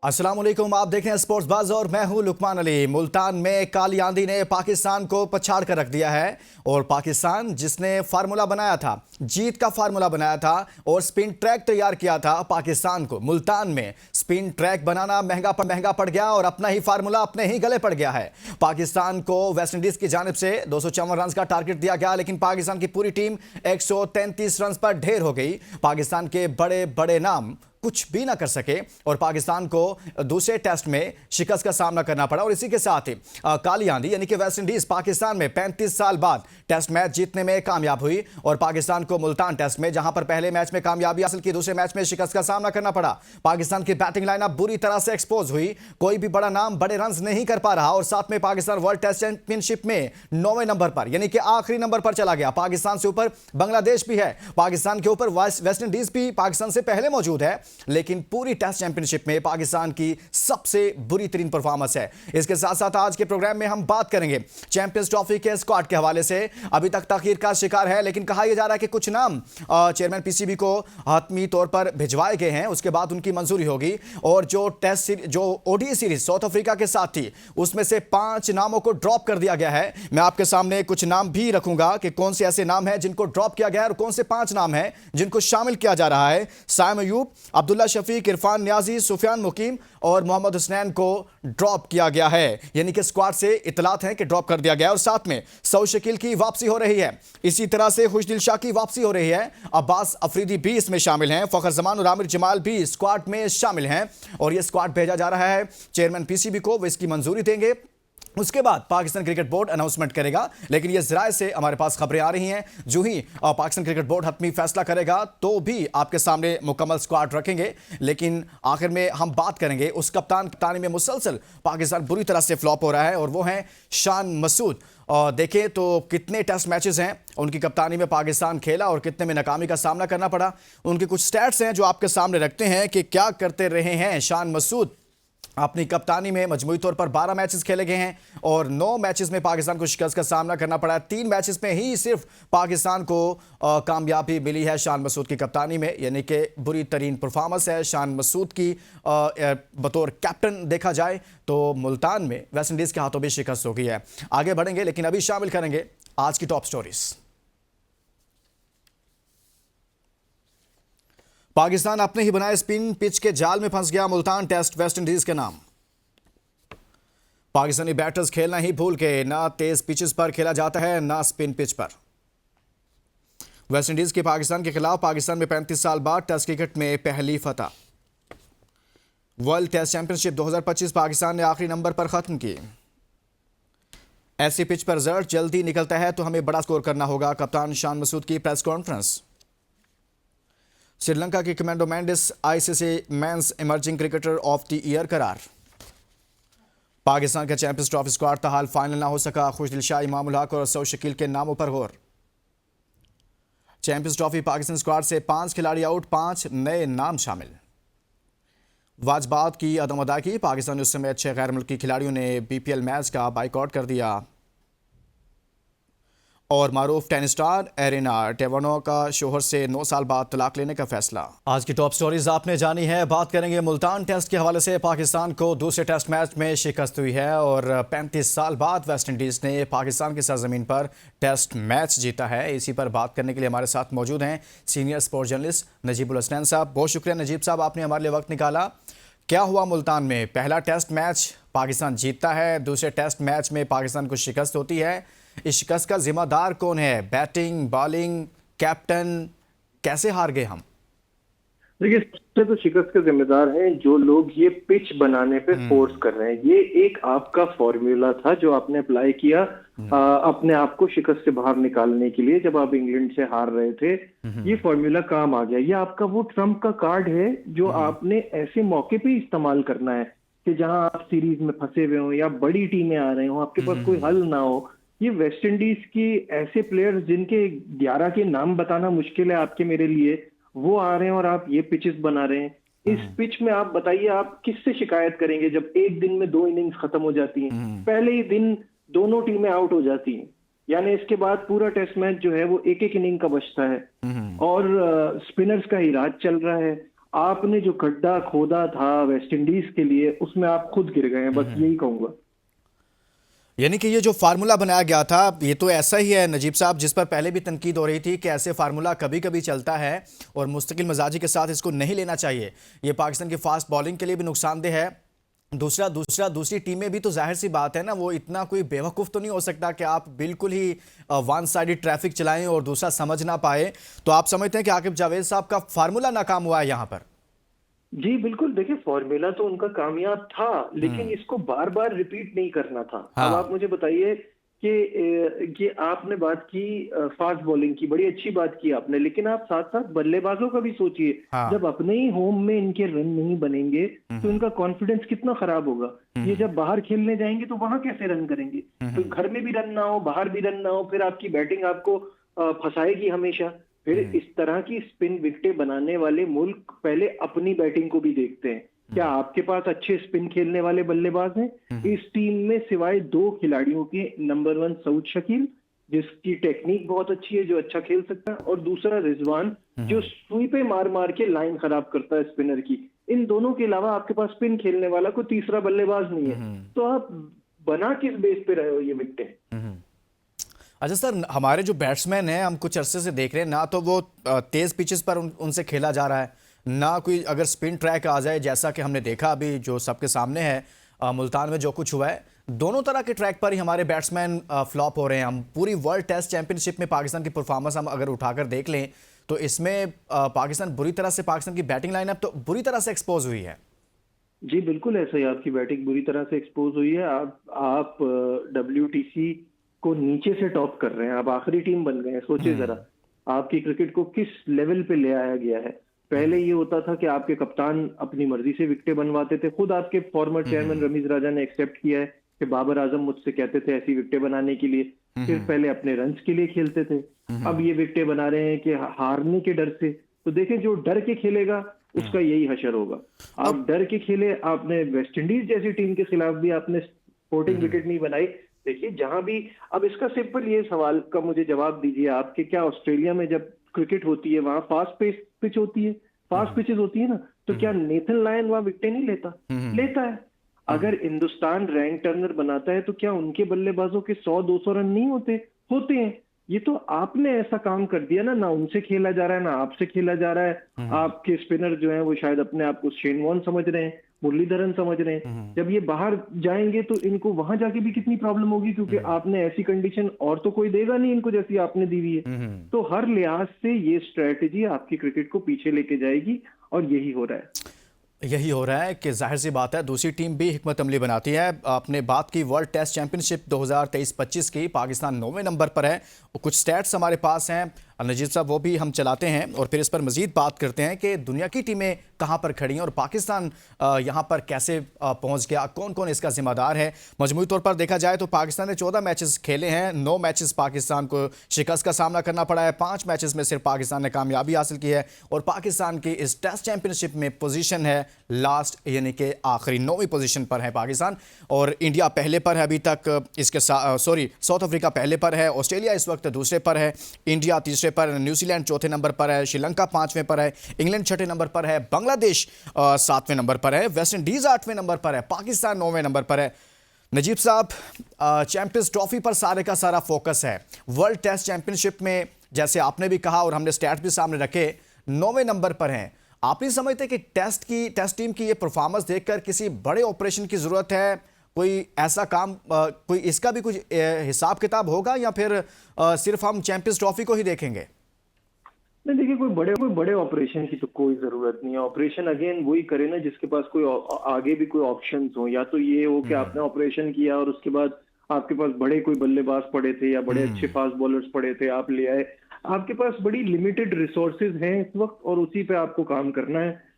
अस्सलाम वालेकुम, आप देख रहे हैं स्पोर्ट्स बज़ और मैं हूं लुकमान अली। मुल्तान में काली आंधी ने पाकिस्तान को पछाड़ कर रख दिया है और पाकिस्तान जिसने फार्मूला बनाया था, जीत का फार्मूला बनाया था और स्पिन ट्रैक तैयार किया था, पाकिस्तान को मुल्तान में स्पिन ट्रैक बनाना महंगा पड़ गया और अपना ही फार्मूला अपने ही गले पड़ गया है। पाकिस्तान को वेस्टइंडीज की जानिब से 254 रन का टारगेट दिया गया, लेकिन पाकिस्तान की पूरी टीम 133 रन पर ढेर हो गई। पाकिस्तान के बड़े बड़े नाम कुछ भी ना कर सके और पाकिस्तान को दूसरे टेस्ट में शिकस्त का सामना करना पड़ा। और इसी के साथ ही काली आंधी यानी कि वेस्टइंडीज पाकिस्तान में 35 साल बाद टेस्ट मैच जीतने में कामयाब हुई और पाकिस्तान को मुल्तान टेस्ट में जहां पर पहले मैच में कामयाबी हासिल की, दूसरे मैच में शिकस्त का सामना करना पड़ा। पाकिस्तान की बैटिंग लाइनअप बुरी तरह से एक्सपोज हुई, कोई भी बड़ा नाम बड़े रन नहीं कर पा रहा और साथ में पाकिस्तान वर्ल्ड टेस्ट चैंपियनशिप में 9वें नंबर पर यानी कि आखिरी नंबर पर चला गया। पाकिस्तान से ऊपर बांग्लादेश भी है, पाकिस्तान के ऊपर वेस्टइंडीज भी पाकिस्तान से पहले मौजूद है, लेकिन पूरी टेस्ट चैंपियनशिप में पाकिस्तान की सबसे बुरी तरीन परफॉर्मेंस है। इसके साथ साथ आज के प्रोग्राम में हम बात करेंगे चैंपियंस ट्रॉफी के स्क्वाड के हवाले से। अभी तक ताखीर का शिकार है, लेकिन कहा यह जा रहा है कि कुछ नाम चेयरमैन पीसीबी को हतमी तौर पर भिजवाए गए हैं, उसके बाद उनकी मंजूरी होगी। और जो ओडीआई सीरीज साउथ अफ्रीका के साथ थी, उसमें से 5 नामों को ड्रॉप कर दिया गया है। मैं आपके सामने कुछ नाम भी रखूंगा कि कौन से ऐसे नाम हैं जिनको ड्रॉप किया गया है और कौन से 5 नाम हैं जिनको शामिल किया जा रहा है। साइम अयूब, अब्दुल्ला शफीक, इरफान न्याजी, सुफियान मुकीम और मोहम्मद हुसैन को ड्रॉप किया गया है, यानी कि स्क्वाड से इतलात हैं कि ड्रॉप कर दिया गया है। और साथ में सऊद शकील की वापसी हो रही है, इसी तरह से खुशदिल शाह की वापसी हो रही है, अब्बास अफरीदी भी इसमें शामिल हैं, फखर जमान और आमिर जमाल भी स्क्वाड में शामिल हैं और यह स्क्वाड भेजा जा रहा है चेयरमैन पीसीबी को, वो इसकी मंजूरी देंगे। उसके बाद पाकिस्तान क्रिकेट बोर्ड अनाउंसमेंट करेगा, लेकिन ये जराए से हमारे पास खबरें आ रही हैं, जो ही पाकिस्तान क्रिकेट बोर्ड हतमी फैसला करेगा तो भी आपके सामने मुकम्मल स्क्वाड रखेंगे। लेकिन आखिर में हम बात करेंगे उस कप्तानी में मुसलसल पाकिस्तान बुरी तरह से फ्लॉप हो रहा है और वो हैं शान मसूद। देखें तो कितने टेस्ट मैचेस हैं उनकी कप्तानी में पाकिस्तान खेला और कितने में नाकामी का सामना करना पड़ा। उनके कुछ स्टैट्स हैं जो आपके सामने रखते हैं कि क्या करते रहे हैं शान मसूद। अपनी कप्तानी में मजमूई तौर पर 12 मैचेस खेले गए हैं और 9 मैचेस में पाकिस्तान को शिकस्त का सामना करना पड़ा है। 3 मैचेस में ही सिर्फ पाकिस्तान को कामयाबी मिली है शान मसूद की कप्तानी में, यानी कि बुरी तरीन परफॉर्मेंस है शान मसूद की। बतौर कैप्टन देखा जाए तो मुल्तान में वेस्टइंडीज़ के हाथों भी शिकस्त हो गई है। आगे बढ़ेंगे, लेकिन अभी शामिल करेंगे आज की टॉप स्टोरीज। पाकिस्तान अपने ही बनाए स्पिन पिच के जाल में फंस गया, मुल्तान टेस्ट वेस्टइंडीज के नाम। पाकिस्तानी बैटर्स खेलना ही भूल के ना तेज पिचेस पर खेला जाता है ना स्पिन पिच पर। वेस्टइंडीज के पाकिस्तान के खिलाफ पाकिस्तान में 35 साल बाद टेस्ट क्रिकेट में पहली फतह। वर्ल्ड टेस्ट चैंपियनशिप 2025 पाकिस्तान ने आखिरी नंबर पर खत्म की। ऐसी पिच पर रिजल्ट जल्दी निकलता है तो हमें बड़ा स्कोर करना होगा, कप्तान शान मसूद की प्रेस कॉन्फ्रेंस। श्रीलंका के Kamindu Mendis ICC men's emerging cricketer of the year करार। पाकिस्तान का चैंपियंस ट्रॉफी स्क्वाड ताहाल फाइनल ना हो सका, खुशदिल शाह, इमामुल हक और सऊद शकील के नामों पर गौर। चैंपियंस ट्रॉफी पाकिस्तान स्क्वाड से 5 खिलाड़ी आउट, 5 नए नाम शामिल। वाजबात की अदम अदायगी, पाकिस्तान उस समय 6 गैर मुल्की खिलाड़ियों ने बीपीएल मैच का बाइकआउट कर दिया। और मारूफ टेनिस स्टार एरिना टेवानो का शोहर से 9 साल बाद तलाक लेने का फैसला। आज की टॉप स्टोरीज आपने जानी है। बात करेंगे मुल्तान टेस्ट के हवाले से। पाकिस्तान को दूसरे टेस्ट मैच में शिकस्त हुई है और 35 साल बाद वेस्टइंडीज़ ने पाकिस्तान की सरजमीन पर टेस्ट मैच जीता है। इसी पर बात करने के लिए हमारे साथ मौजूद हैं senior sports journalist Najibul Hasnain साहब। बहुत शुक्रिया नजीब साहब, आपने हमारे लिए वक्त निकाला। क्या हुआ मुल्तान में? पहला टेस्ट मैच पाकिस्तान जीतता है, दूसरे टेस्ट मैच में पाकिस्तान को शिकस्त होती है। इस शिकस्त का जिम्मेदार कौन है? बैटिंग, बॉलिंग, कैप्टन, कैसे हार गए हम? देखिए, सबसे तो शिकस्त के जिम्मेदार हैं जो लोग ये पिच बनाने पे फोर्स कर रहे हैं। ये एक आपका फॉर्मूला था जो आपने अप्लाई किया अपने आप को शिकस्त से बाहर निकालने के लिए। जब आप इंग्लैंड से हार रहे थे, ये फॉर्मूला काम आ गया। ये आपका वो ट्रम्प का कार्ड है जो आपने ऐसे मौके पे इस्तेमाल करना है कि जहां आप सीरीज में फंसे हुए हो या बड़ी टीमें आ रहे हो, आपके पास कोई हल ना हो। ये वेस्ट इंडीज की ऐसे प्लेयर्स जिनके 11 के नाम बताना मुश्किल है आपके मेरे लिए, वो आ रहे हैं और आप ये पिचेस बना रहे हैं। इस पिच में आप बताइए आप किससे शिकायत करेंगे जब एक दिन में 2 इनिंग्स खत्म हो जाती हैं, पहले ही दिन दोनों टीमें आउट हो जाती हैं। यानी इसके बाद पूरा टेस्ट मैच जो है वो एक एक इनिंग का बचता है और स्पिनर्स का ही राज चल रहा है। आपने जो गड्ढा खोदा था वेस्ट इंडीज के लिए उसमें आप खुद गिर गए हैं, बस यही कहूंगा। यानी कि ये जो फार्मूला बनाया गया था ये तो ऐसा ही है नजीब साहब, जिस पर पहले भी तनकीद हो रही थी कि ऐसे फार्मूला कभी कभी चलता है और मुस्तकिल मिजाजी के साथ इसको नहीं लेना चाहिए। ये पाकिस्तान की फास्ट बॉलिंग के लिए भी नुकसानदेह है। दूसरी टीमें भी तो जाहिर सी बात है ना, वो इतना कोई बेवकूफ़ तो नहीं हो सकता कि आप बिल्कुल ही वन साइडेड ट्रैफिक चलाएं और दूसरा समझ ना पाए। तो आप समझते हैं कि आकिब जावेद साहब का फार्मूला नाकाम हुआ है यहाँ पर? जी बिल्कुल, देखिए फॉर्मूला तो उनका कामयाब था, लेकिन इसको बार बार रिपीट नहीं करना था। हाँ। अब आप मुझे बताइए कि आपने बात की फास्ट बॉलिंग की, बड़ी अच्छी बात की आपने, लेकिन आप साथ साथ बल्लेबाजों का भी सोचिए। हाँ। जब अपने ही होम में इनके रन नहीं बनेंगे तो इनका कॉन्फिडेंस कितना खराब होगा। ये जब बाहर खेलने जाएंगे तो वहां कैसे रन करेंगे? तो घर में भी रन ना हो, बाहर भी रन ना हो, फिर आपकी बैटिंग आपको फंसाएगी हमेशा। फिर इस तरह की स्पिन विकेटें बनाने वाले मुल्क पहले अपनी बैटिंग को भी देखते हैं। क्या आपके पास अच्छे स्पिन खेलने वाले बल्लेबाज हैं? इस टीम में सिवाय 2 खिलाड़ियों के, नंबर 1 सऊद शकील जिसकी टेक्निक बहुत अच्छी है, जो अच्छा खेल सकता है, और दूसरा रिजवान जो सुई पे मार मार के लाइन खराब करता है स्पिनर की। इन दोनों के अलावा आपके पास स्पिन खेलने वाला कोई तीसरा बल्लेबाज नहीं है। तो आप बना किस बेस पे रहे हो ये विकेटें? अच्छा सर, हमारे जो बैट्समैन हैं हम कुछ अरसे से देख रहे हैं ना, तो वो तेज पिचेस पर उनसे खेला जा रहा है ना, कोई अगर स्पिन ट्रैक आ जाए जैसा कि हमने देखा अभी जो सबके सामने है मुल्तान में जो कुछ हुआ है, दोनों तरह के ट्रैक पर ही हमारे बैट्समैन फ्लॉप हो रहे हैं। हम पूरी वर्ल्ड टेस्ट चैंपियनशिप में पाकिस्तान की परफॉर्मेंस हम अगर उठाकर देख लें तो इसमें पाकिस्तान बुरी तरह से, पाकिस्तान की बैटिंग लाइनअप तो बुरी तरह से एक्सपोज हुई है। जी बिल्कुल, ऐसा ही आपकी बैटिंग बुरी तरह से एक्सपोज हुई है। आप WTC को नीचे से टॉप कर रहे हैं, आप आखिरी टीम बन गए हैं। सोचिए जरा, आपकी क्रिकेट को किस लेवल पे ले आया गया है। पहले ये होता था कि आपके कप्तान अपनी मर्जी से विकेटें बनवाते थे। खुद आपके फॉर्मर चेयरमैन रमीज राजा ने एक्सेप्ट किया है कि बाबर आजम मुझसे कहते थे ऐसी विकेटें बनाने के लिए। फिर पहले अपने रन्स के लिए खेलते थे, अब ये विकेटें बना रहे हैं कि हारने के डर से। तो देखें, जो डर के खेलेगा उसका यही हशर होगा। आप डर के खेले, आपने वेस्ट इंडीज जैसी टीम के खिलाफ भी आपने स्पोर्टिंग विकेट नहीं बनाई। देखिए जहां भी, अब इसका सिंपल ये सवाल का मुझे जवाब दीजिए आप कि क्या ऑस्ट्रेलिया में जब क्रिकेट होती है वहां फास्ट पेस पिच होती है, फास्ट पिचेस होती है ना, तो क्या नेथन लायन वहां विकेटें नहीं लेता? लेता है। अगर हिंदुस्तान रैंक टर्नर बनाता है तो क्या उनके बल्लेबाजों के 100-200 रन नहीं होते? होते हैं। ये तो आपने ऐसा काम कर दिया ना उनसे खेला जा रहा है ना आपसे खेला जा रहा है। आपके स्पिनर जो हैं वो शायद अपने आप को शेन वॉर्न समझ रहे हैं, मुरलीधरन समझ रहे हैं। जब ये बाहर जाएंगे तो इनको वहां जाके भी कितनी प्रॉब्लम होगी, क्योंकि आपने ऐसी कंडीशन और तो कोई देगा नहीं इनको जैसी आपने दी हुई है। तो हर लिहाज से ये स्ट्रेटेजी आपकी क्रिकेट को पीछे लेके जाएगी, और यही हो रहा है। यही हो रहा है कि जाहिर सी बात है दूसरी टीम भी हिकमत अमली बनाती है। आपने बात की वर्ल्ड टेस्ट चैंपियनशिप 2023-25 की, पाकिस्तान 9वें नंबर पर है। कुछ स्टैट्स हमारे पास हैं नजीब साहब, वो भी हम चलाते हैं और फिर इस पर मजीद बात करते हैं कि दुनिया की टीमें कहां पर खड़ी हैं और पाकिस्तान यहां पर कैसे पहुंच गया, कौन कौन इसका जिम्मेदार है। मजमूई तौर पर देखा जाए तो पाकिस्तान ने 14 मैचेस खेले हैं, 9 मैचेस पाकिस्तान को शिकस्त का सामना करना पड़ा है, 5 मैचेस में सिर्फ पाकिस्तान ने कामयाबी हासिल की है और पाकिस्तान की इस टेस्ट चैंपियनशिप में पोजीशन है लास्ट, यानी कि आखिरी 9वीं पोजीशन पर है पाकिस्तान। और इंडिया पहले पर है अभी तक, इसके साउथ अफ्रीका पहले पर है, ऑस्ट्रेलिया इस वक्त दूसरे पर है, इंडिया तीसरे पर, न्यूजीलैंड चौथे नंबर पर है, श्रीलंका 5वें पर है, इंग्लैंड 6ठे नंबर पर है, बांग्लादेश 7वें नंबर पर है, वेस्ट इंडीज 8वें नंबर पर है, पाकिस्तान 9वें नंबर पर है। नजीब साहब, चैंपियंस ट्रॉफी पर सारे का सारा फोकस है। वर्ल्ड टेस्ट चैंपियनशिप में जैसे आपने भी कहा और हमने स्टैट्स भी सामने रखे, 9वें नंबर पर हैं। आप नहीं समझते कि टेस्ट टीम की ये परफॉर्मेंस देखकर किसी बड़े ऑपरेशन की जरूरत है? कोई ऐसा काम, कोई इसका भी कुछ हिसाब किताब होगा या फिर सिर्फ हम चैंपियंस ट्रॉफी को ही देखेंगे? नहीं देखिए, कोई बड़े ऑपरेशन की तो कोई जरूरत नहीं है। ऑपरेशन अगेन वही करे ना जिसके पास कोई आगे भी कोई ऑप्शंस हो। या तो ये हो कि आपने ऑपरेशन किया और उसके बाद आपके पास बड़े कोई बल्लेबाज पड़े थे या बड़े अच्छे फास्ट बॉलर्स पड़े थे, आप ले आए। आपके पास बड़ी लिमिटेड रिसोर्सेज हैं इस वक्त और उसी पे आपको काम करना है।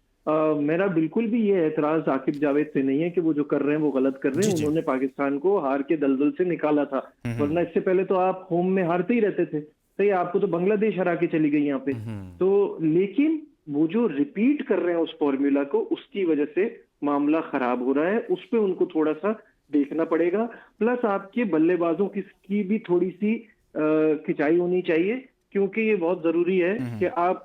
मेरा बिल्कुल भी ये एतराज आकिब जावेद से नहीं है कि वो जो कर रहे हैं वो गलत कर रहे हैं। उन्होंने पाकिस्तान को हार के दलदल से निकाला था, वरना इससे पहले तो आप होम में हारते ही रहते थे। सही, आपको तो बांग्लादेश हरा के चली गई यहाँ पे। तो लेकिन वो जो रिपीट कर रहे हैं उस फॉर्मूला को, उसकी वजह से मामला खराब हो रहा है। उस पे उनको थोड़ा सा देखना पड़ेगा। प्लस आपके बल्लेबाजों की भी थोड़ी सी खिंचाई होनी चाहिए, क्योंकि ये बहुत जरूरी है कि आप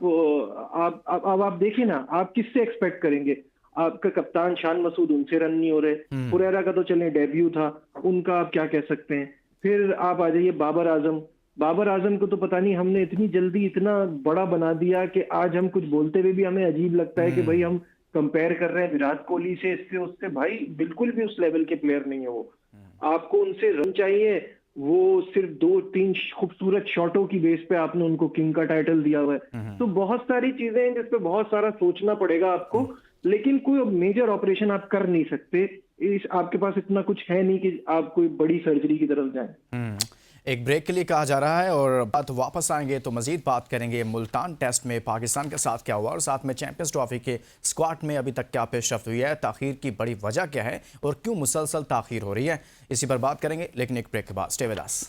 देखिए ना, आप किससे एक्सपेक्ट करेंगे? आपका कप्तान शान मसूद, उनसे रन नहीं हो रहे। पुरेरा का तो चले डेब्यू था, उनका आप क्या कह सकते हैं? फिर आप आ जाइए बाबर आजम। बाबर आजम को तो पता नहीं हमने इतनी जल्दी इतना बड़ा बना दिया कि आज हम कुछ बोलते हुए भी हमें अजीब लगता है कि भाई हम कंपेयर कर रहे हैं विराट कोहली से, इससे उससे। भाई बिल्कुल भी उस लेवल के प्लेयर नहीं है वो। आपको उनसे रन चाहिए, वो सिर्फ 2-3 खूबसूरत शॉटों की बेस पे आपने उनको किंग का टाइटल दिया हुआ है। तो बहुत सारी चीजें हैं जिसपे बहुत सारा सोचना पड़ेगा आपको, लेकिन कोई मेजर ऑपरेशन आप कर नहीं सकते। आपके पास इतना कुछ है नहीं कि आप कोई बड़ी सर्जरी की तरफ जाएं। एक ब्रेक के लिए कहा जा रहा है और बात वापस आएंगे तो मजीद बात करेंगे मुल्तान टेस्ट में पाकिस्तान के साथ क्या हुआ और साथ में चैंपियंस ट्रॉफी के स्क्वाड में अभी तक क्या पेशरफ्त हुई है, ताखीर की बड़ी वजह क्या है और क्यों मुसलसल ताखीर हो रही है, इसी पर बात करेंगे, लेकिन एक ब्रेक के बाद। Stay with us.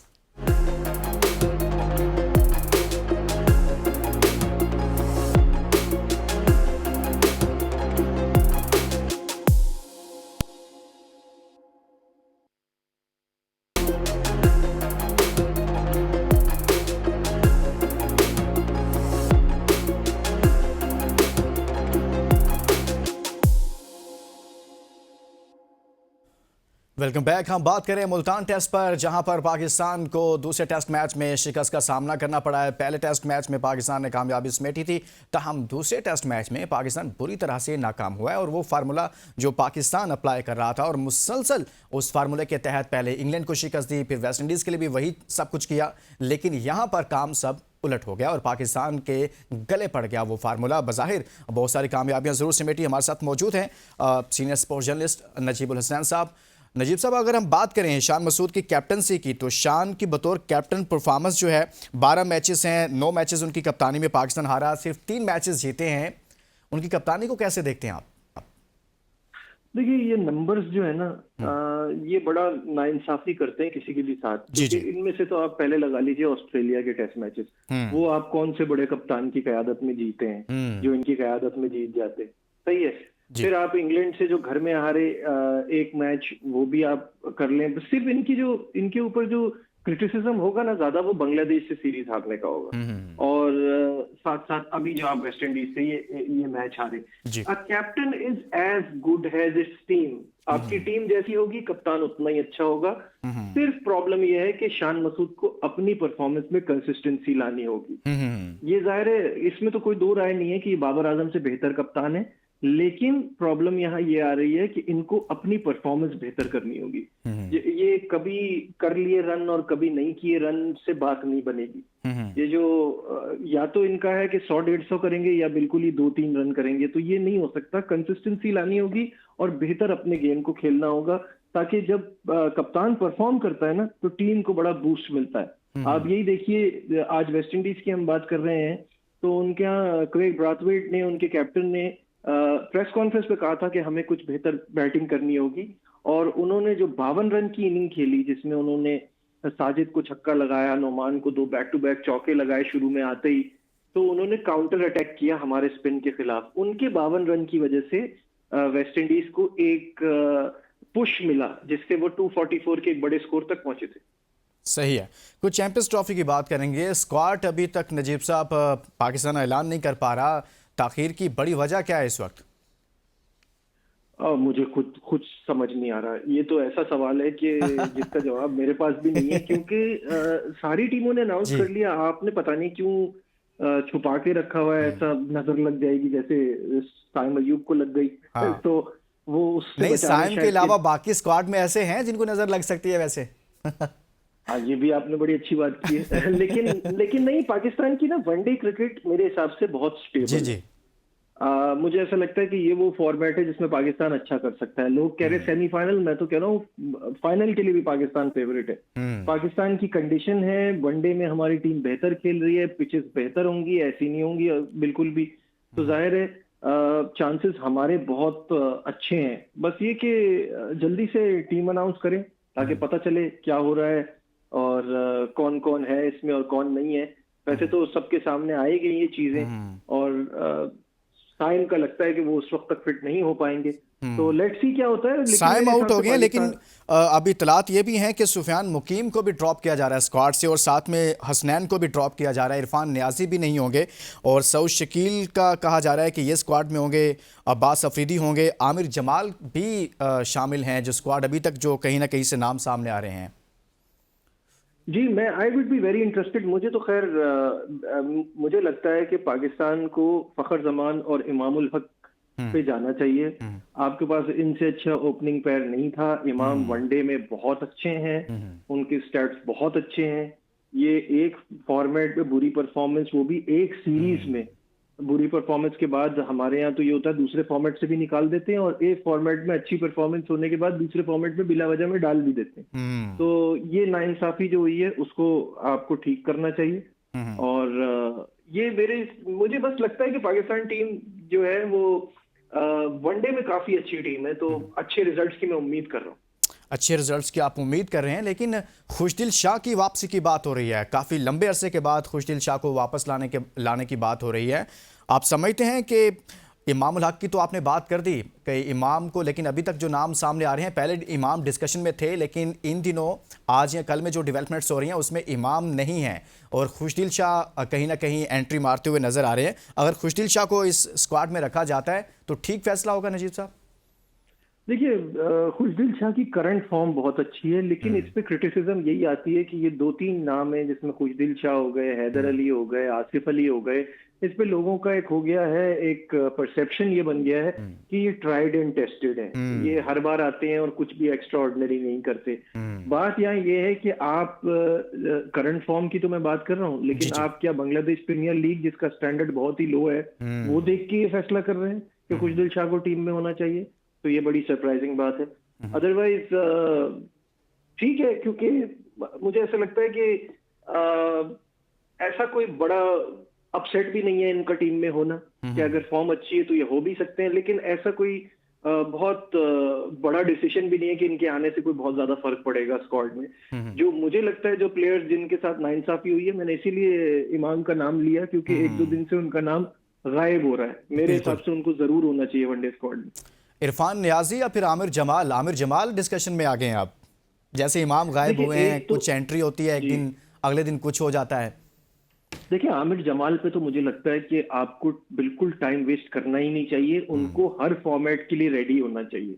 Welcome back. हम बात करें मुल्तान टेस्ट पर, जहां पर पाकिस्तान को दूसरे टेस्ट मैच में शिकस्त का सामना करना पड़ा है। पहले टेस्ट मैच में पाकिस्तान ने कामयाबी समेटी थी, ताहम दूसरे टेस्ट मैच में पाकिस्तान बुरी तरह से नाकाम हुआ है और वो फार्मूला जो पाकिस्तान अप्लाई कर रहा था और मुसलसल उस फार्मूले के तहत पहले इंग्लैंड को शिकस्त दी, फिर वेस्ट इंडीज़ के लिए भी वही सब कुछ किया, लेकिन यहाँ पर काम सब उलट हो गया और पाकिस्तान के गले पड़ गया वो फार्मूला। बज़ाहिर बहुत सारी कामयाबियां ज़रूर सिमेटी। हमारे साथ मौजूद हैं senior sports journalist Najibul Hasnain साहब। नजीब साहब, अगर हम बात करें शान मसूद की कैप्टनसी की, तो शान की बतौर कैप्टन परफॉर्मेंस जो है, 12 मैचेस हैं, 9 मैचेस उनकी कप्तानी में पाकिस्तान हारा, सिर्फ 3 मैचेस जीते हैं। उनकी कप्तानी को कैसे देखते हैं आप? देखिए, ये नंबर्स जो है ना, ये बड़ा नाइंसाफी करते हैं किसी के भी साथ। जी जी। इनमें से तो आप पहले लगा लीजिए ऑस्ट्रेलिया के टेस्ट मैचेस, वो आप कौन से बड़े कप्तान की क़यादत में जीते हैं जो इनकी क़यादत में जीत जाते। सही है। फिर आप इंग्लैंड से जो घर में हारे एक मैच, वो भी आप कर लें। सिर्फ इनके ऊपर जो क्रिटिसिज्म होगा ना ज्यादा, वो बांग्लादेश से सीरीज हारने का होगा और साथ साथ अभी जो आप वेस्ट इंडीज से ये मैच हारे। A captain is as good as its team. आपकी टीम जैसी होगी, कप्तान उतना ही अच्छा होगा। सिर्फ प्रॉब्लम ये है कि शान मसूद को अपनी परफॉर्मेंस में कंसिस्टेंसी लानी होगी। ये जाहिर है, इसमें तो कोई दो राय नहीं है कि बाबर आजम से बेहतर कप्तान है, लेकिन प्रॉब्लम यहाँ ये आ रही है कि इनको अपनी परफॉर्मेंस बेहतर करनी होगी। ये कभी कर लिए रन और कभी नहीं किए रन से बात नहीं बनेगी। ये जो या तो इनका है कि 100-150 करेंगे या बिल्कुल ही 2-3 रन करेंगे, तो ये नहीं हो सकता। कंसिस्टेंसी लानी होगी और बेहतर अपने गेम को खेलना होगा, ताकि जब कप्तान परफॉर्म करता है ना, तो टीम को बड़ा बूस्ट मिलता है। आप यही देखिए, आज वेस्ट इंडीज की हम बात कर रहे हैं, तो उनके यहाँ क्रेग ब्राथवेट ने, उनके कैप्टन ने प्रेस कॉन्फ्रेंस पे कहा था कि हमें कुछ बेहतर बैटिंग करनी होगी, और उन्होंने जो 52 रन की इनिंग खेली, जिसमें उन्होंने साजिद को छक्का लगाया, नोमान को 2 बैक टू बैक चौके लगाए शुरू में आते ही, तो उन्होंने काउंटर अटैक किया हमारे स्पिन के खिलाफ। उनके 52 रन की वजह से वेस्ट इंडीज को एक पुश मिला, जिससे वो 244 के एक बड़े स्कोर तक पहुंचे थे। सही है। कुछ चैंपियंस ट्रॉफी की बात करेंगे। स्क्वाड अभी तक नजीब साहब पाकिस्तान ऐलान नहीं कर पा रहा, ताखीर की बड़ी वजह क्या है इस वक्त? मुझे खुद समझ नहीं आ रहा। ये तो ऐसा सवाल है कि जिसका जवाब मेरे पास भी नहीं है, क्योंकि सारी टीमों ने अनाउंस कर लिया, आपने पता नहीं क्यों छुपा के रखा हुआ है। ऐसा नजर लग जाएगी जैसे साइम अयूब को लग गई। हाँ। तो वो उससे नहीं, साइम के अलावा बाकी स्क्वाड में ऐसे हैं जिनको नजर लग सकती है वैसे। हाँ, ये भी आपने बड़ी अच्छी बात की है। लेकिन नहीं, पाकिस्तान की ना वनडे क्रिकेट मेरे हिसाब से बहुत स्टेबल। जी जी। मुझे ऐसा लगता है कि ये वो फॉर्मेट है जिसमें पाकिस्तान अच्छा कर सकता है। लोग कह रहे सेमीफाइनल, मैं तो कह रहा हूँ फाइनल के लिए भी पाकिस्तान फेवरेट है। पाकिस्तान की कंडीशन है, वनडे में हमारी टीम बेहतर खेल रही है, पिचेस बेहतर होंगी, ऐसी नहीं होंगी बिल्कुल भी। तो जाहिर है चांसेस हमारे बहुत अच्छे हैं। बस ये कि जल्दी से टीम अनाउंस करें ताकि पता चले क्या हो रहा है और कौन कौन है इसमें और कौन नहीं है। वैसे तो सबके सामने आई गई ये चीजें, और साइम का लगता है कि वो उस वक्त तक फिट नहीं हो पाएंगे। तो लेट्स सी क्या होता है। लेकिन साइम मेरे आउट हिसाब हो से गए हैं, लेकिन पाकिस्तान, अभी इत्तलात ये भी हैं कि सुफियान मुकीम को भी ड्रॉप किया जा रहा है स्क्वाड से, और साथ में हसनैन को भी ड्रॉप किया जा रहा है, इरफान नियाजी भी नहीं होंगे, और सऊद शकील का कहा जा रहा है कि ये स्क्वाड में होंगे, अब्बास अफरीदी होंगे, आमिर जमाल भी शामिल हैं जो स्क्वाड अभी तक जो कहीं ना कहीं से नाम सामने आ रहे हैं। जी मैं आई वुड बी वेरी इंटरेस्टेड। मुझे तो खैर मुझे लगता है कि पाकिस्तान को फखर जमान और इमामुल हक पे जाना चाहिए। आपके पास इनसे अच्छा ओपनिंग पेयर नहीं था। इमाम वनडे में बहुत अच्छे हैं, उनके स्टैट्स बहुत अच्छे हैं। ये एक फॉर्मेट में बुरी परफॉर्मेंस, वो भी एक सीरीज में बुरी परफॉर्मेंस के बाद, हमारे यहाँ तो ये होता है दूसरे फॉर्मेट से भी निकाल देते हैं, और एक फॉर्मेट में अच्छी परफॉर्मेंस होने के बाद दूसरे फॉर्मेट में बिला वजह में डाल भी देते हैं। तो ये नाइंसाफी जो हुई है उसको आपको ठीक करना चाहिए। और ये मुझे बस लगता है कि पाकिस्तान टीम जो है वो वनडे में काफी अच्छी टीम है, तो अच्छे रिजल्ट्स की मैं उम्मीद कर रहा हूँ। अच्छे रिजल्ट्स की आप उम्मीद कर रहे हैं, लेकिन खुशदिल शाह की वापसी की बात हो रही है। काफ़ी लंबे अरसे के बाद खुशदिल शाह को वापस लाने की बात हो रही है। आप समझते हैं कि इमामुल हक की तो आपने बात कर दी कि इमाम को, लेकिन अभी तक जो नाम सामने आ रहे हैं, पहले इमाम डिस्कशन में थे, लेकिन इन दिनों आज या कल में जो डेवलपमेंट्स हो रही हैं उसमें इमाम नहीं है, और खुशदिल शाह कहीं ना कहीं एंट्री मारते हुए नजर आ रहे हैं। अगर खुशदिल शाह को इस स्क्वाड में रखा जाता है तो ठीक फैसला होगा नजीब साहब? देखिए, खुशदिल शाह की करंट फॉर्म बहुत अच्छी है, लेकिन इस पे क्रिटिसिज्म यही आती है कि ये 2-3 नाम है जिसमें खुशदिल शाह हो गए, हैदर अली हो गए, आसिफ अली हो गए। इस पे लोगों का एक हो गया है, एक परसेप्शन ये बन गया है कि ये ट्राइड एंड टेस्टेड है, ये हर बार आते हैं और कुछ भी एक्स्ट्रा ऑर्डिनरी नहीं करते। बात यहाँ ये है कि आप करंट फॉर्म की तो मैं बात कर रहा हूँ, लेकिन आप क्या बांग्लादेश प्रीमियर लीग जिसका स्टैंडर्ड बहुत ही लो है वो देख के ये फैसला कर रहे हैं कि खुशदिल शाह को टीम में होना चाहिए? तो ये बड़ी सरप्राइजिंग बात है। अदरवाइज ठीक है, क्योंकि मुझे ऐसा लगता है कि ऐसा कोई बड़ा अपसेट भी नहीं है इनका टीम में होना, कि अगर फॉर्म अच्छी है तो ये हो भी सकते हैं, लेकिन ऐसा कोई बहुत बड़ा डिसीजन भी नहीं है कि इनके आने से कोई बहुत ज्यादा फर्क पड़ेगा स्क्वाड में। जो मुझे लगता है, जो प्लेयर्स जिनके साथ नाइंसाफी हुई है, मैंने इसीलिए इमाम का नाम लिया क्योंकि 1-2 दिन से उनका नाम गायब हो रहा है। मेरे हिसाब से उनको जरूर होना चाहिए वनडे स्क्वाड में। इरफान नियाजी या फिर आमिर जमाल? आमिर जमाल डिस्कशन में आ गए हैं आप, जैसे इमाम गायब हुए हैं, तो, कुछ एंट्री होती है एक दिन, अगले दिन कुछ हो जाता है। देखिए, आमिर जमाल पे तो मुझे लगता है कि आपको बिल्कुल टाइम वेस्ट करना ही नहीं चाहिए। उनको हर फॉर्मेट के लिए रेडी होना चाहिए।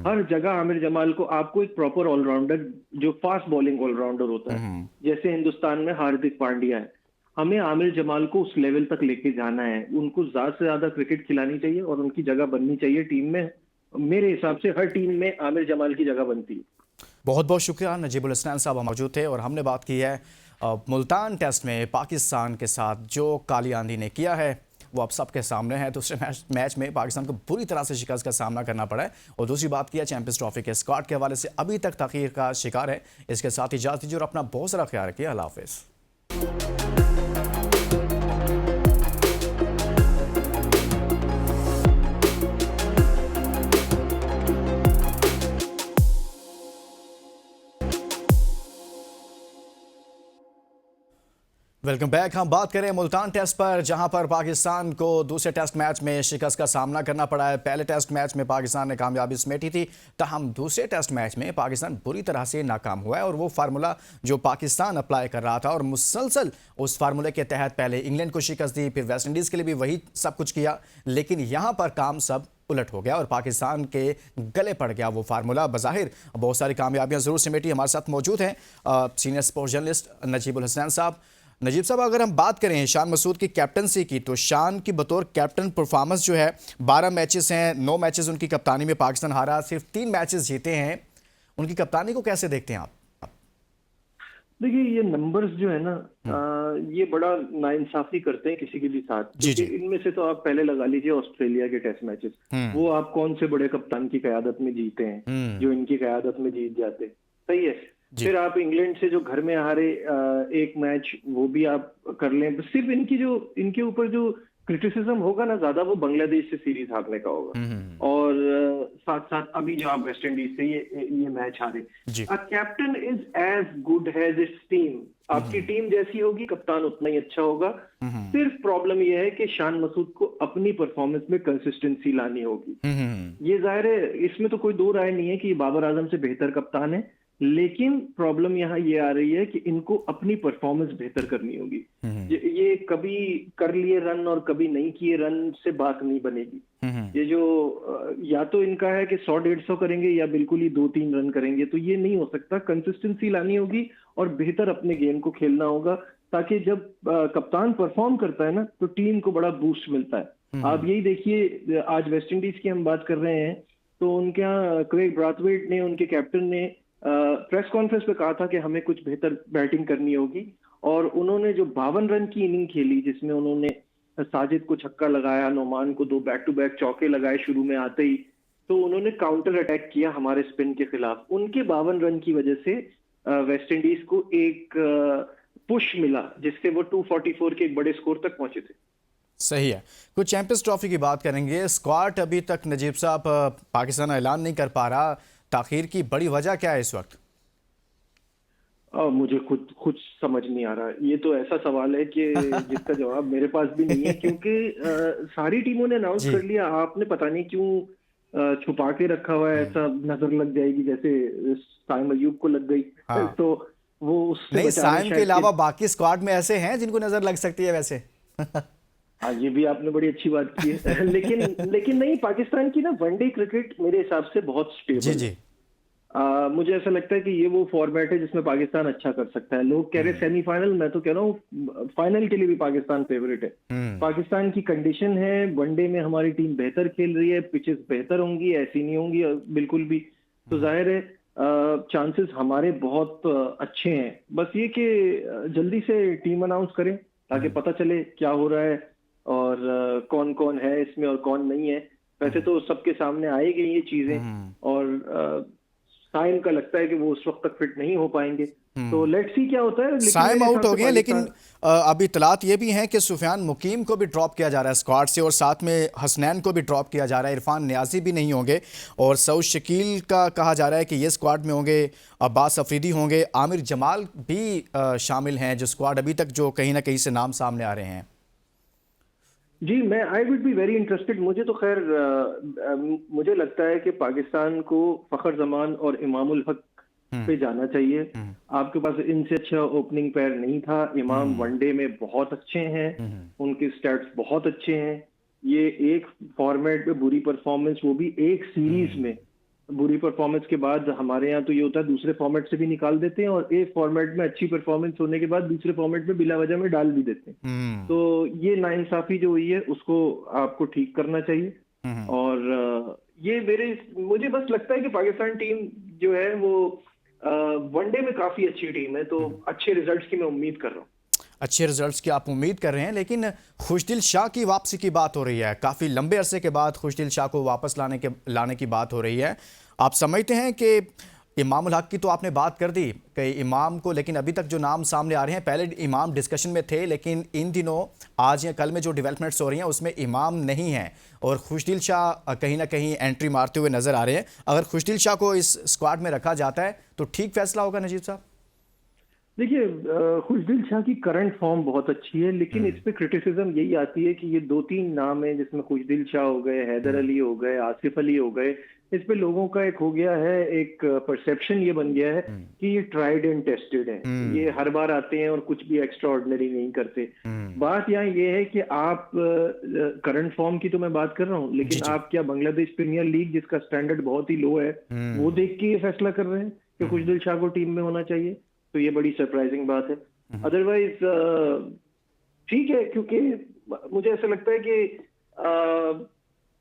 हर जगह आमिर जमाल को, आपको एक प्रॉपर ऑलराउंडर, जो फास्ट बॉलिंग ऑलराउंडर होता है, जैसे हिंदुस्तान में हार्दिक पांड्या है, हमें आमिर जमाल को उस लेवल तक लेके जाना है। उनको ज्यादा से ज्यादा क्रिकेट खिलानी चाहिए और उनकी जगह बननी चाहिए टीम में। मेरे हिसाब से हर टीम में आमिर जमाल की जगह बनती है। बहुत बहुत शुक्रिया। नजीबुल हसनैन साहब मौजूद थे और हमने बात की है मुल्तान टेस्ट में पाकिस्तान के साथ जो काली आंधी ने किया है वो अब सबके सामने है। दूसरे मैच में पाकिस्तान को बुरी तरह से शिकस्त का सामना करना पड़ा है, और दूसरी बात की है चैंपियंस ट्रॉफी के स्क्वाड के हवाले से अभी तक तखीर का शिकार है। इसके साथ इजाज़त दीजिए और अपना बहुत सारा ख्याल रखिए। अल्लाह हाफिज़। Welcome back. हम बात करें मुल्तान टेस्ट पर, जहां पर पाकिस्तान को दूसरे टेस्ट मैच में शिकस्त का सामना करना पड़ा है। पहले टेस्ट मैच में पाकिस्तान ने कामयाबी समेटी थी, ताहम दूसरे टेस्ट मैच में पाकिस्तान बुरी तरह से नाकाम हुआ है, और वो फार्मूला जो पाकिस्तान अप्लाई कर रहा था और मुसलसल उस फार्मूले के तहत पहले इंग्लैंड को शिकस्त दी, फिर वेस्ट इंडीज़ के लिए भी वही सब कुछ किया, लेकिन यहाँ पर काम सब उलट हो गया और पाकिस्तान के गले पड़ गया वो फार्मूला। बज़ाहिर बहुत सारी कामयाबियां ज़रूर समेटी। हमारे साथ मौजूद हैं senior sports journalist Najibul Hasnain साहब। नजीब साहब, अगर हम बात करें शान मसूद की कैप्टनसी की, तो शान की बतौर कैप्टन परफॉर्मेंस जो है, 12 मैचेस हैं, 9 मैचेस उनकी कप्तानी में पाकिस्तान हारा, सिर्फ 3 मैचेस जीते हैं। उनकी कप्तानी को कैसे देखते हैं आप? देखिए, ये नंबर्स जो है ना, ये बड़ा नाइंसाफी करते हैं किसी के भी साथ। जी जी। इनमें से तो आप पहले लगा लीजिए ऑस्ट्रेलिया के टेस्ट मैचेस, वो आप कौन से बड़े कप्तान की क़यादत में जीते हैं जो इनकी क़यादत में जीत जाते। सही है। फिर आप इंग्लैंड से जो घर में हारे एक मैच, वो भी आप कर लें। सिर्फ इनके ऊपर जो क्रिटिसिज्म होगा ना ज्यादा, वो बांग्लादेश से सीरीज हारने का होगा। और साथ साथ अभी जो आप वेस्ट इंडीज से ये मैच हारे, जी। A captain is as good as its team. आपकी टीम जैसी होगी, कप्तान उतना ही अच्छा होगा। सिर्फ प्रॉब्लम ये है कि शान मसूद को अपनी परफॉर्मेंस में कंसिस्टेंसी लानी होगी। ये जाहिर है, इसमें तो कोई दो राय नहीं है कि बाबर आजम से बेहतर कप्तान है, लेकिन प्रॉब्लम यहाँ ये आ रही है कि इनको अपनी परफॉर्मेंस बेहतर करनी होगी। ये कभी कर लिए रन और कभी नहीं किए रन से बात नहीं बनेगी। ये जो या तो इनका है कि 100-150 करेंगे या बिल्कुल ही 2-3 रन करेंगे, तो ये नहीं हो सकता। कंसिस्टेंसी लानी होगी और बेहतर अपने गेम को खेलना होगा, ताकि जब कप्तान परफॉर्म करता है ना, तो टीम को बड़ा बूस्ट मिलता है। आप यही देखिए, आज वेस्ट इंडीज की हम बात कर रहे हैं, तो उनके यहाँ क्रेग ब्राथवेट ने, उनके कैप्टन ने प्रेस कॉन्फ्रेंस पे कहा था कि हमें कुछ बेहतर बैटिंग करनी होगी। और उन्होंने जो 52 रन की इनिंग खेली, जिसमें उन्होंने साजिद को छक्का लगाया, नोमान को 2 बैक टू बैक चौके लगाए शुरू में आते ही, तो उन्होंने काउंटर अटैक किया हमारे स्पिन के खिलाफ। उनके 52 रन की वजह से वेस्ट इंडीज को एक पुश मिला, जिससे वो 244 के एक बड़े स्कोर तक पहुंचे थे। सही है। कुछ चैंपियंस ट्रॉफी की बात करेंगे। स्क्वाड अभी तक नजीब साहब पाकिस्तान ऐलान नहीं कर पा रहा, ताखीर की बड़ी वजह क्या है इस वक्त? मुझे खुद समझ नहीं आ रहा। ये तो ऐसा सवाल है कि जिसका जवाब मेरे पास भी नहीं है, क्योंकि सारी टीमों ने अनाउंस कर लिया। आपने पता नहीं क्यों छुपा के रखा हुआ है, ऐसा नजर लग जाएगी जैसे साइम अयूब को लग गई। हाँ। तो वो उससे नहीं, बचाना साइम के शायद अलावा बाकी स्क्वाड में ऐसे हैं जिनको नजर लग सकती है वैसे। हाँ, ये भी आपने बड़ी अच्छी बात की है। लेकिन नहीं, पाकिस्तान की ना वनडे क्रिकेट मेरे हिसाब से बहुत स्टेबल जी जी। है। मुझे ऐसा लगता है कि ये वो फॉर्मेट है जिसमें पाकिस्तान अच्छा कर सकता है। लोग कह रहे सेमीफाइनल, मैं तो कह रहा हूँ फाइनल के लिए भी पाकिस्तान फेवरेट है। पाकिस्तान की कंडीशन है, वनडे में हमारी टीम बेहतर खेल रही है, पिचेस बेहतर होंगी, ऐसी नहीं होंगी बिल्कुल भी। तो जाहिर है चांसेस हमारे बहुत अच्छे हैं। बस ये कि जल्दी से टीम अनाउंस करें ताकि पता चले क्या हो रहा है और कौन कौन है इसमें और कौन नहीं है। वैसे तो सबके सामने आई गई ये चीजें, और साइम का लगता है कि वो उस वक्त तक फिट नहीं हो पाएंगे। तो लेट्स सी क्या होता है। साइम आउट हो गए, लेकिन अभी इतलात ये भी हैं कि सुफियान मुकीम को भी ड्रॉप किया जा रहा है स्क्वाड से, और साथ में हसनैन को भी ड्रॉप किया जा रहा है। इरफान नियाजी भी नहीं होंगे, और सऊद शकील का कहा जा रहा है कि ये स्क्वाड में होंगे। अब्बास अफरीदी होंगे, आमिर जमाल भी शामिल हैं, जो स्क्वाड अभी तक जो कहीं ना कहीं से नाम सामने आ रहे हैं। जी, I would be very interested. मुझे तो खैर मुझे लगता है कि पाकिस्तान को फखर जमान और इमामुल हक पे जाना चाहिए। आपके पास इनसे अच्छा ओपनिंग पेयर नहीं था। इमाम वनडे में बहुत अच्छे हैं, उनके स्टैट्स बहुत अच्छे हैं। ये एक फॉर्मेट में बुरी परफॉर्मेंस, वो भी एक सीरीज में बुरी परफॉर्मेंस के बाद, हमारे यहाँ तो ये होता है दूसरे फॉर्मेट से भी निकाल देते हैं, और एक फॉर्मेट में अच्छी परफॉर्मेंस होने के बाद दूसरे फॉर्मेट में बिला वजह में डाल भी देते हैं। तो ये नाइंसाफी जो हुई है उसको आपको ठीक करना चाहिए। और ये मुझे बस लगता है कि पाकिस्तान टीम जो है वो वनडे में काफी अच्छी टीम है, तो अच्छे रिजल्ट्स की मैं उम्मीद कर रहा हूँ। अच्छे रिजल्ट्स की आप उम्मीद कर रहे हैं, लेकिन खुशदिल शाह की वापसी की बात हो रही है। काफ़ी लंबे अरसे के बाद खुशदिल शाह को वापस लाने की बात हो रही है। आप समझते हैं कि इमामुल हक की तो आपने बात कर दी कि इमाम को, लेकिन अभी तक जो नाम सामने आ रहे हैं, पहले इमाम डिस्कशन में थे, लेकिन इन दिनों आज या कल में जो डेवलपमेंट्स हो रही हैं उसमें इमाम नहीं है, और खुशदिल शाह कहीं ना कहीं एंट्री मारते हुए नजर आ रहे हैं। अगर खुशदिल शाह को इस स्क्वाड में रखा जाता है तो ठीक फैसला होगा नजीब साहब? देखिए, खुशदिल शाह की करंट फॉर्म बहुत अच्छी है, लेकिन इस पे क्रिटिसिज्म यही आती है कि ये 2-3 नाम है, जिसमें खुशदिल शाह हो गए, हैदर अली हो गए, आसिफ अली हो गए। इस पे लोगों का एक हो गया है, एक परसेप्शन ये बन गया है कि ये ट्राइड एंड टेस्टेड है, ये हर बार आते हैं और कुछ भी एक्स्ट्रा ऑर्डिनरी नहीं करते। बात यहाँ ये है कि आप करंट फॉर्म की तो मैं बात कर रहा हूँ, लेकिन आप क्या बांग्लादेश प्रीमियर लीग, जिसका स्टैंडर्ड बहुत ही लो है, वो देख के ये फैसला कर रहे हैं कि खुशदिल शाह को टीम में होना चाहिए? तो ये बड़ी सरप्राइजिंग बात है। अदरवाइज ठीक है, क्योंकि मुझे ऐसा लगता है कि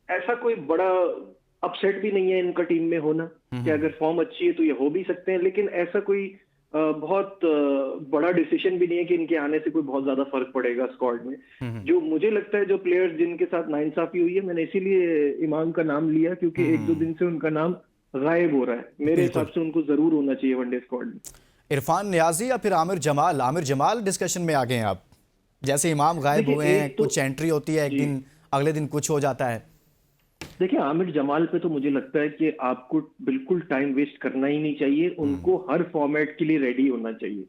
ऐसा कोई बड़ा अपसेट भी नहीं है इनका टीम में होना, कि अगर फॉर्म अच्छी है तो ये हो भी सकते हैं, लेकिन ऐसा कोई बहुत बड़ा डिसीजन भी नहीं है कि इनके आने से कोई बहुत ज्यादा फर्क पड़ेगा स्क्वाड में। जो मुझे लगता है, जो प्लेयर्स जिनके साथ नाइंसाफी हुई है, मैंने इसीलिए इमाम का नाम लिया क्योंकि 1-2 दिन से उनका नाम गायब हो रहा है। मेरे हिसाब से उनको जरूर होना चाहिए वनडे स्क्वाड में। इरफान नियाजी या फिर आमिर जमाल? आमिर जमाल डिस्कशन में आ गए हैं आप? जैसे इमाम गायब देखिए, हुए हैं, एक तो कुछ एंट्री होती है एक जी। दिन, अगले दिन कुछ हो जाता है। देखिए, आमिर जमाल पे तो मुझे लगता है कि आपको बिल्कुल टाइम वेस्ट करना ही नहीं चाहिए। उनको हर फॉर्मेट के लिए रेडी होना चाहिए।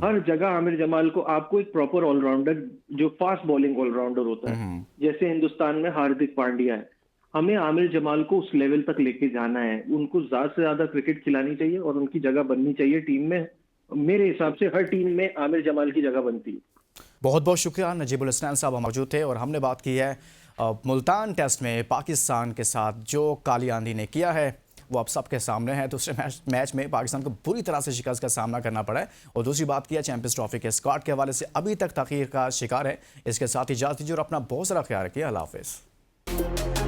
हर जगह आमिर जमाल को, आपको एक प्रॉपर ऑलराउंडर, जो फास्ट बॉलिंग ऑलराउंडर होता है, जैसे हिंदुस्तान में हार्दिक पांड्या है, हमें आमिर जमाल को उस लेवल तक लेके जाना है। उनको ज्यादा से ज्यादा क्रिकेट खिलानी चाहिए और उनकी जगह बननी चाहिए टीम में। मेरे हिसाब से हर टीम में आमिर जमाल की जगह बनती है। बहुत बहुत शुक्रिया, नजीबुल हसनैन साहब हम मौजूद थे और हमने बात की है मुल्तान टेस्ट में पाकिस्तान के साथ जो काली आंधी ने किया है वो अब सबके सामने है। दूसरे मैच में पाकिस्तान को बुरी तरह से शिकस्त का सामना करना पड़ा है और दूसरी बात की है चैंपियंस ट्रॉफी के स्क्वाड के हवाले से अभी तक तखीर का शिकार है। इसके साथ इजाज़त दीजिए और अपना बहुत सारा ख्याल रखिए। अल्लाह हाफिज़।